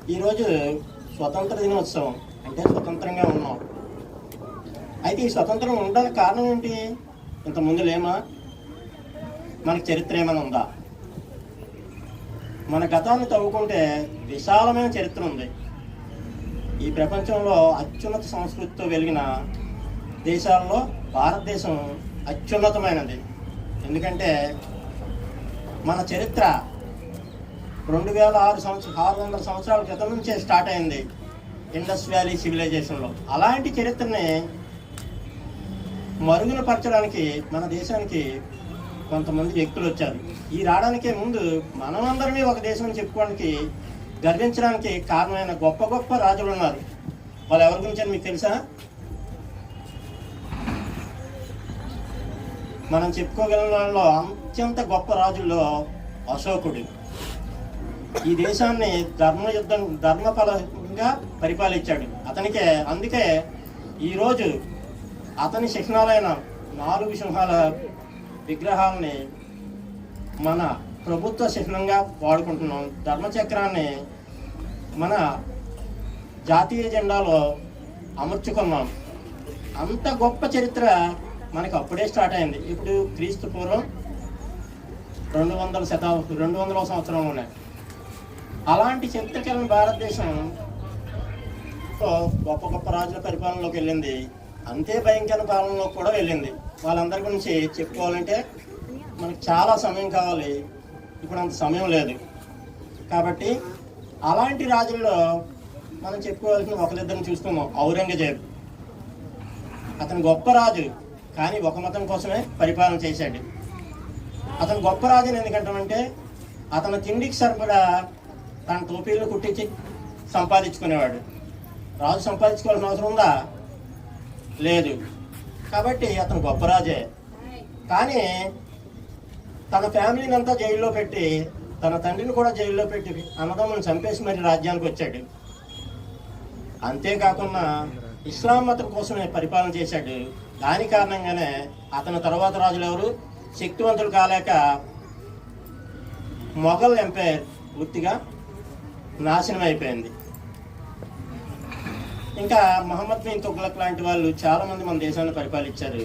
ఈరోజు స్వతంత్ర దినోత్సవం, అంటే స్వతంత్రంగా ఉన్నాం. అయితే ఈ స్వతంత్రం ఉండడానికి కారణం ఏంటి? ఇంతకుముందు లేమా? మనకి చరిత్ర ఏమైనా ఉందా? మన గతాన్ని తవ్వుకుంటే విశాలమైన చరిత్ర ఉంది. ఈ ప్రపంచంలో అత్యున్నత సంస్కృతితో వెలిగిన దేశాల్లో భారతదేశం అత్యున్నతమైనది. ఎందుకంటే మన చరిత్ర 2600 సంవత్సరాల క్రితం నుంచే స్టార్ట్ అయింది ఇండస్ వ్యాలీ సివిలైజేషన్లో. అలాంటి చరిత్రని మరుగున పరచడానికి మన దేశానికి కొంతమంది వ్యక్తులు వచ్చారు. ఈ రావడానికే ముందు మనమందరమే ఒక దేశం చెప్పుకోవడానికి, గర్వించడానికి కారణమైన గొప్ప గొప్ప రాజులు ఉన్నారు. వాళ్ళు ఎవరి గురించి మీకు తెలుసా? మనం చెప్పుకోగలిగిన వాళ్ళలో అత్యంత గొప్ప రాజుల్లో అశోకుడు ఈ దేశాన్ని ధర్మఫలంగా పరిపాలించాడు. అందుకే ఈరోజు అతని చిహ్నాలైన 4 సింహాల విగ్రహాలని మన ప్రభుత్వ చిహ్నంగా వాడుకుంటున్నాం. ధర్మచక్రాన్ని మన జాతీయ జెండాలో అమర్చుకున్నాం. అంత గొప్ప చరిత్ర మనకు అప్పుడే స్టార్ట్ అయింది. ఇప్పుడు క్రీస్తు పూర్వం 200వ సంవత్సరంలోనే అలాంటి చరిత్ర కలిగిన భారతదేశం గొప్ప గొప్ప రాజుల పరిపాలనలోకి వెళ్ళింది. అంతే భయంకర పాలనలోకి కూడా వెళ్ళింది. వాళ్ళందరి గురించి చెప్పుకోవాలంటే మనకు చాలా సమయం కావాలి. ఇప్పుడు అంత సమయం లేదు. కాబట్టి అలాంటి రాజుల్లో మనం చెప్పుకోవాల్సిన ఒకరిద్దరిని చూస్తున్నాం. ఔరంగజేబ్. అతను గొప్ప రాజు, కానీ ఒక మతం కోసమే పరిపాలన చేశాడు. అతను గొప్ప రాజుని ఎందుకంటామంటే అతను తిండికి సరిపడా తన టోపీలను కుట్టించి సంపాదించుకునేవాడు. రాజు సంపాదించుకోవాల్సిన అవసరం ఉందా? లేదు. కాబట్టి అతను గొప్ప రాజే. కానీ తన ఫ్యామిలీని అంతా జైల్లో పెట్టి, తన తండ్రిని కూడా జైల్లో పెట్టి అన్నదమ్ములను చంపేసి మరి రాజ్యానికి వచ్చాడు. అంతేకాకుండా ఇస్లాం మతం కోసమే పరిపాలన చేశాడు. దాని కారణంగానే అతని తర్వాత రాజులు ఎవరు శక్తివంతులు కాలేక మొఘల్ ఎంపైర్ పూర్తిగా నాశనం అయిపోయింది. ఇంకా మహమ్మద్ బిన్ తుగ్లక్ లాంటి వాళ్ళు చాలామంది మన దేశాన్ని పరిపాలించారు.